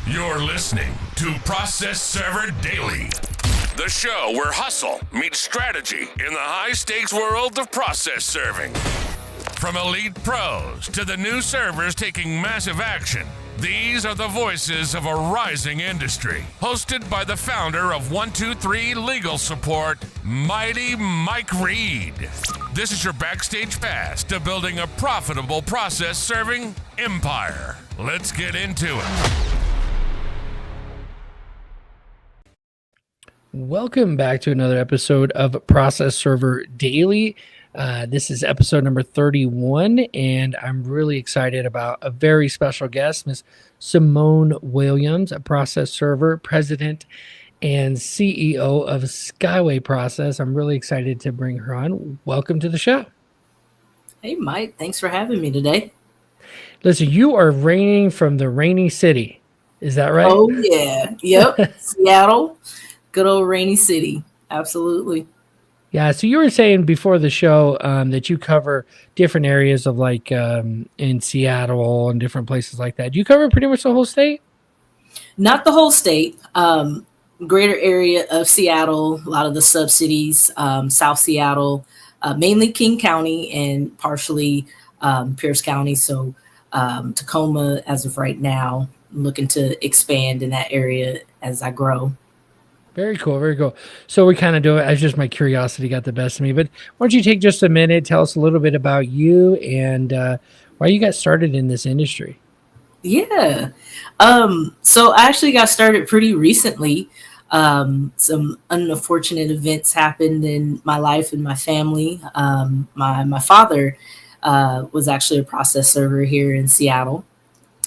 You're listening to Process Server Daily, the show where hustle meets strategy in the high-stakes world of process serving. From elite pros to the new servers taking massive action, these are the voices of a rising industry. Hosted by the founder of 123 Legal Support, Mighty Mike Reid. This is your backstage pass to building a profitable process serving empire. Let's get into it. Welcome back to another episode of Process Server Daily. This is episode number 31, and I'm really excited about a very special guest, Ms. Simone Williams, a process server, president and CEO of Skyway Process. I'm really excited to bring her on. Welcome to the show. Hey, Mike. Thanks for having me today. Listen, you are reigning from the rainy city. Is that right? Oh, yeah. Yep. Seattle. Good old rainy city. Absolutely. Yeah. So you were saying before the show that you cover different areas of like in Seattle and different places like that. Do you cover pretty much the whole state? Not the whole state. Greater area of Seattle, a lot of the sub-cities, South Seattle, mainly King County and partially Pierce County. So Tacoma, as of right now, I'm looking to expand in that area as I grow. Very cool. Very cool. So we kind of do it as just my curiosity got the best of me. But why don't you take just a minute, tell us a little bit about you and why you got started in this industry? Yeah. So I actually got started pretty recently. Some unfortunate events happened in my life and my family. My father was actually a process server here in Seattle.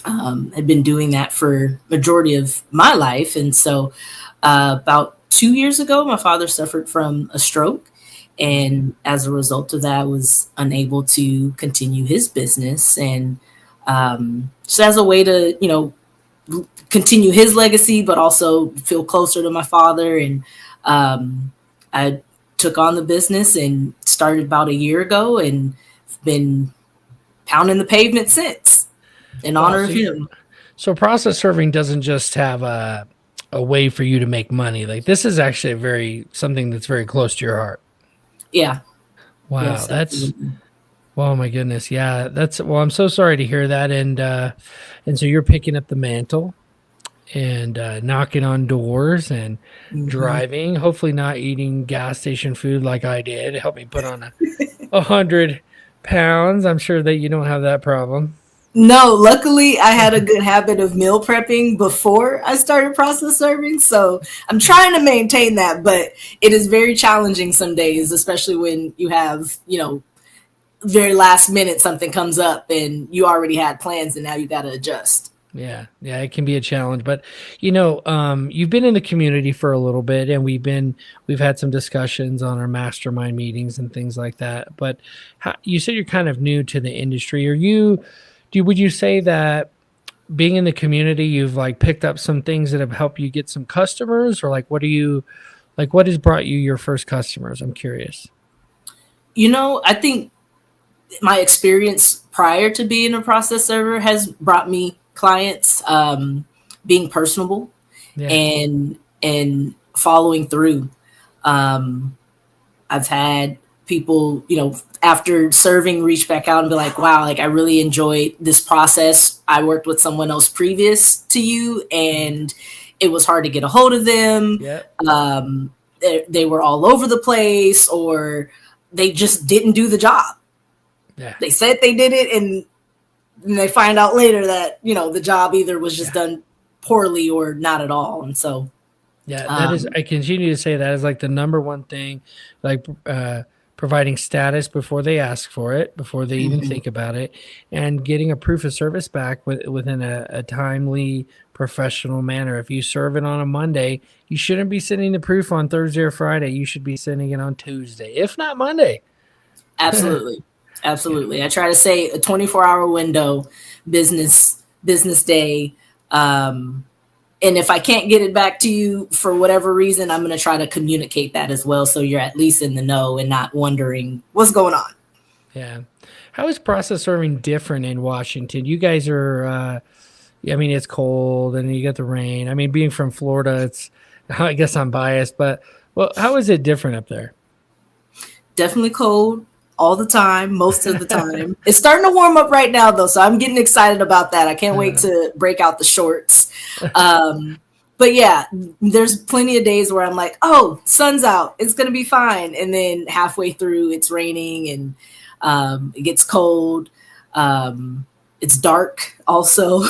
Had been doing that for majority of my life. And so about 2 years ago, my father suffered from a stroke. And as a result of that, was unable to continue his business. And so as a way to, continue his legacy, but also feel closer to my father. And I took on the business and started about a year ago and been pounding the pavement since in honor of him. So process serving doesn't just have a way for you to make money. Like this is actually something that's very close to your heart. Yeah. Wow. Yes, That's, oh my goodness. Yeah. Well, I'm so sorry to hear that. And so you're picking up the mantle and knocking on doors and driving, hopefully not eating gas station food like I did. Help me put on 100 pounds. I'm sure that you don't have that problem. No, luckily I had a good habit of meal prepping before I started process serving. So I'm trying to maintain that, but it is very challenging some days, especially when you have, very last minute something comes up and you already had plans and now you got to adjust. Yeah, it can be a challenge, but you've been in the community for a little bit, and we've had some discussions on our mastermind meetings and things like that. But you said you're kind of new to the industry. Would you say that being in the community, you've like picked up some things that have helped you get some customers, or what has brought you your first customers? I'm curious. I think my experience prior to being a process server has brought me clients, being personable and following through. I've had people, after serving, reach back out and be like, wow, I really enjoyed this process. I worked with someone else previous to you and it was hard to get a hold of them. Yep. They were all over the place, or they just didn't do the job. Yeah. They said they did it and they find out later that, the job either was just done poorly or not at all. And so, that is, I continue to say that is like the number one thing, providing status before they ask for it, before they even think about it, and getting a proof of service back within a timely, professional manner. If you serve it on a Monday, you shouldn't be sending the proof on Thursday or Friday. You should be sending it on Tuesday, if not Monday. Absolutely. Absolutely. I try to say a 24-hour window, business day. And if I can't get it back to you for whatever reason, I'm going to try to communicate that as well. So you're at least in the know and not wondering what's going on. Yeah. How is process serving different in Washington? You guys are I mean, it's cold and you get the rain. I mean, being from Florida, I guess I'm biased, but well, how is it different up there? Definitely cold all the time, most of the time. It's starting to warm up right now, though, so I'm getting excited about that. I can't wait to break out the shorts. But yeah, there's plenty of days where I'm like, oh, sun's out, it's going to be fine. And then halfway through, it's raining and it gets cold. It's dark also.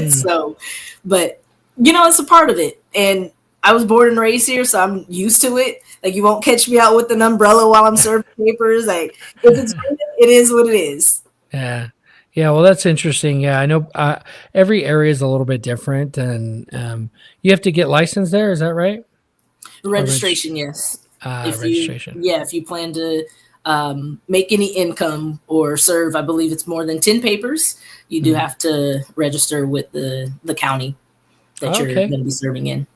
So, but it's a part of it. And I was born and raised here, so I'm used to it. Like, you won't catch me out with an umbrella while I'm serving papers. Like, if it's raining, it is what it is. Yeah. Yeah. Well, that's interesting. Yeah. I know every area is a little bit different, and you have to get licensed there. Is that right? Registration, yes. Registration. If you plan to make any income or serve, I believe it's more than 10 papers, you do have to register with the county that you're going to be serving in.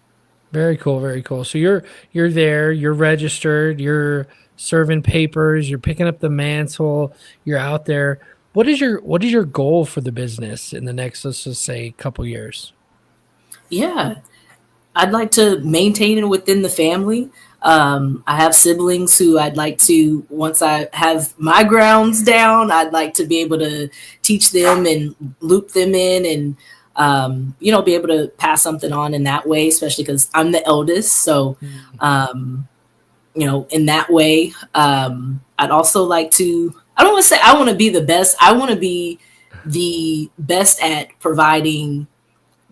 Very cool. Very cool. So you're there, you're registered, you're serving papers, you're picking up the mantle, you're out there. What is your goal for the business in the next, let's just say, couple years? Yeah, I'd like to maintain it within the family. I have siblings who I'd like to, once I have my grounds down, I'd like to be able to teach them and loop them in and be able to pass something on in that way, especially because I'm the eldest. So, in that way, I'd also like to, I don't want to say I want to be the best. I want to be the best at providing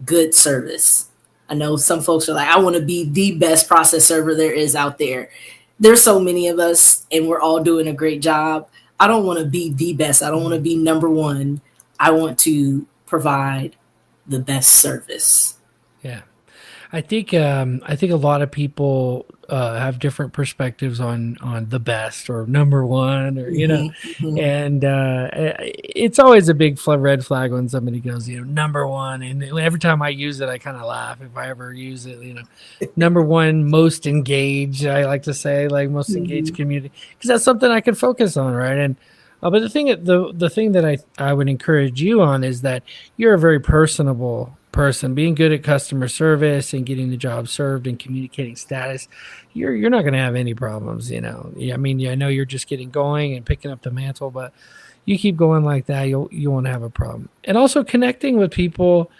good service. I know some folks are like, I want to be the best process server there is out there. There's so many of us and we're all doing a great job. I don't want to be the best. I don't want to be number one. I want to provide the best service. Yeah. I think a lot of people have different perspectives on the best or number one, or and it's always a big red flag when somebody goes, number one. And every time I use it, I kind of laugh if I ever use it. Number one, most engaged. I like to say, like, most engaged community, because that's something I can focus on, right? And but the thing that I would encourage you on is that you're a very personable person. Being good at customer service and getting the job served and communicating status, you're not going to have any problems. I mean, I know you're just getting going and picking up the mantle, but you keep going like that, you won't have a problem. And also connecting with people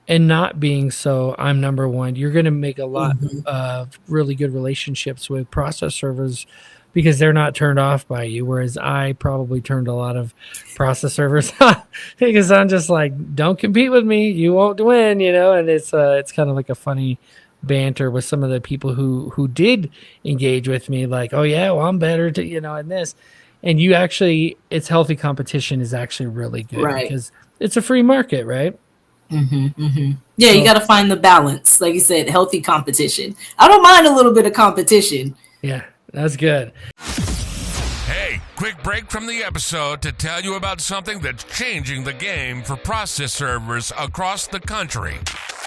and not being so I'm number one. You're going to make a lot of really good relationships with process servers, because they're not turned off by you. Whereas I probably turned a lot of process servers off because I'm just like, don't compete with me, you won't win, and it's kind of like a funny banter with some of the people who did engage with me, like, oh yeah, well, I'm better to, in this. And it's healthy competition is actually really good, right? Because it's a free market, right? Yeah, you got to find the balance. Like you said, healthy competition. I don't mind a little bit of competition. Yeah. That's good. Hey, quick break from the episode to tell you about something that's changing the game for process servers across the country.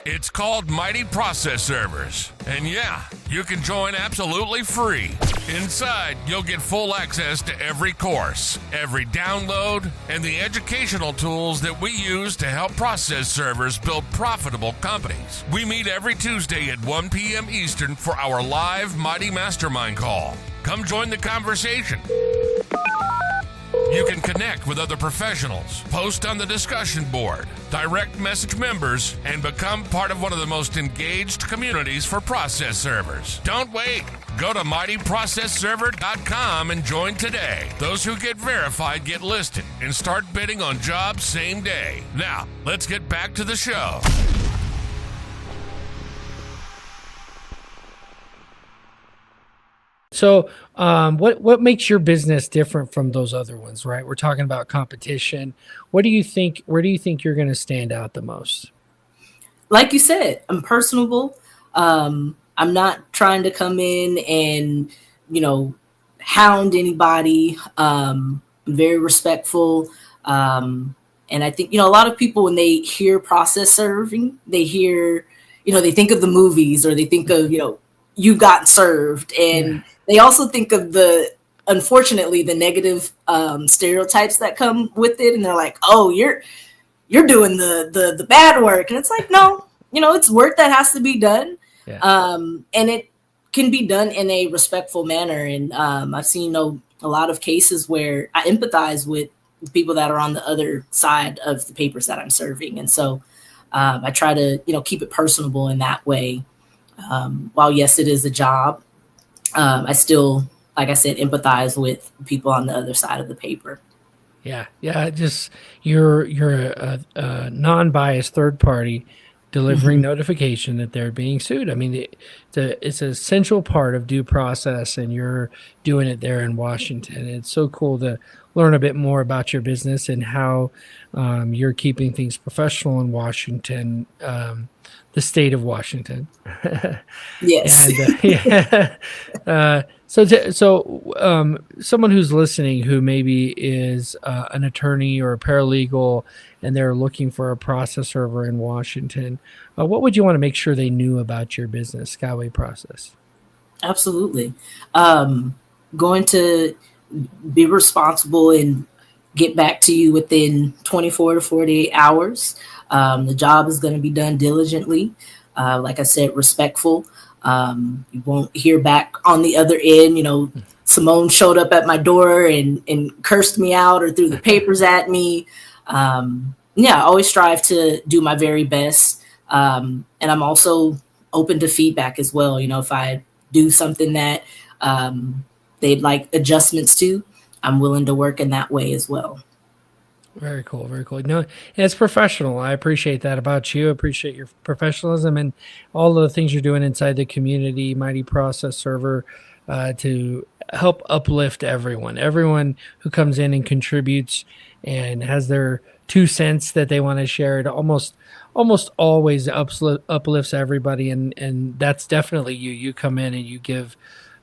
It's called Mighty Process Servers. And yeah, you can join absolutely free. Inside, you'll get full access to every course, every download, and the educational tools that we use to help process servers build profitable companies. We meet every Tuesday at 1 p.m. Eastern for our live Mighty Mastermind call. Come join the conversation. You can connect with other professionals, post on the discussion board, direct message members, and become part of one of the most engaged communities for process servers. Don't wait. Go to mightyprocessserver.com and join today. Those who get verified get listed and start bidding on jobs same day. Now, let's get back to the show. So what makes your business different from those other ones, right? We're talking about competition. Where do you think you're going to stand out the most? Like you said, I'm personable. I'm not trying to come in and, hound anybody. I'm very respectful. And I think, a lot of people, when they hear process serving, they hear, they think of the movies, or they think of, you got served. And they also think of unfortunately, the negative stereotypes that come with it. And they're like, oh, you're doing the bad work. And it's like, no, it's work that has to be done. Yeah. And it can be done in a respectful manner. And I've seen a lot of cases where I empathize with people that are on the other side of the papers that I'm serving. And so I try to, keep it personable in that way. While yes, it is a job, I still, like I said, empathize with people on the other side of the paper. Yeah. Just you're a non-biased third party delivering notification that they're being sued. I mean, it's an essential part of due process, and you're doing it there in Washington. It's so cool to learn a bit more about your business and how you're keeping things professional in Washington, the state of Washington. Yes. And, so someone who's listening who maybe is an attorney or a paralegal and they're looking for a process server in Washington, what would you want to make sure they knew about your business, Skyway Process? Absolutely. Going to be responsible and get back to you within 24 to 48 hours. The job is going to be done diligently. Like I said, respectful. You won't hear back on the other end. Simone showed up at my door and cursed me out or threw the papers at me. I always strive to do my very best. And I'm also open to feedback as well. If I do something that they'd like adjustments to, I'm willing to work in that way as well. Very cool. Very cool. No, it's professional. I appreciate that about you. I appreciate your professionalism and all of the things you're doing inside the community, Mighty Process Server, to help uplift everyone who comes in and contributes and has their 2 cents that they want to share. It almost always uplifts everybody. And that's definitely you. You come in and you give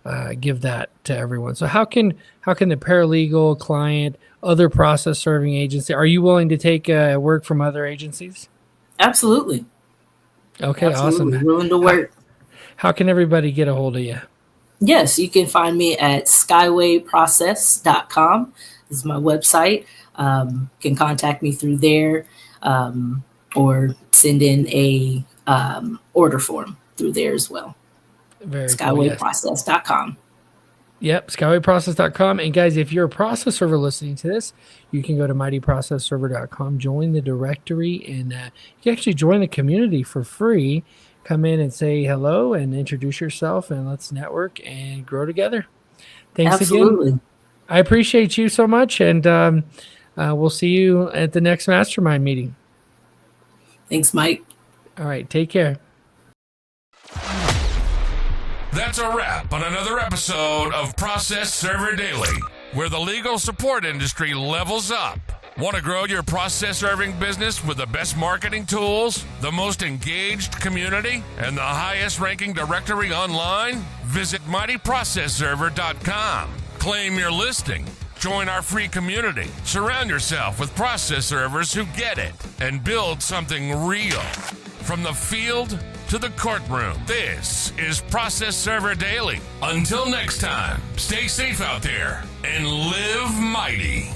that to everyone. So how can the paralegal, client, other process serving agency, are you willing to take work from other agencies? Absolutely. Okay. Absolutely. Awesome. Willing to work. How can everybody get a hold of you? Yes, you can find me at skywayprocess.com. This is my website. You can contact me through there, or send in a order form through there as well. Very skywayprocess.com. Yep, skywayprocess.com. And guys, if you're a process server listening to this, you can go to mightyprocessserver.com, join the directory, and you can actually join the community for free. Come in and say hello and introduce yourself, and let's network and grow together. Thanks Absolutely. again. I appreciate you so much, and we'll see you at the next mastermind meeting. Thanks, Mike. All right, take care. That's a wrap on another episode of Process Server Daily, where the legal support industry levels up. Want to grow your process serving business with the best marketing tools, the most engaged community, and the highest ranking directory online? Visit mightyprocessserver.com. Claim your listing. Join our free community. Surround yourself with process servers who get it and build something real. From the field to the courtroom, this is Process Server Daily. Until next time, stay safe out there and live mighty.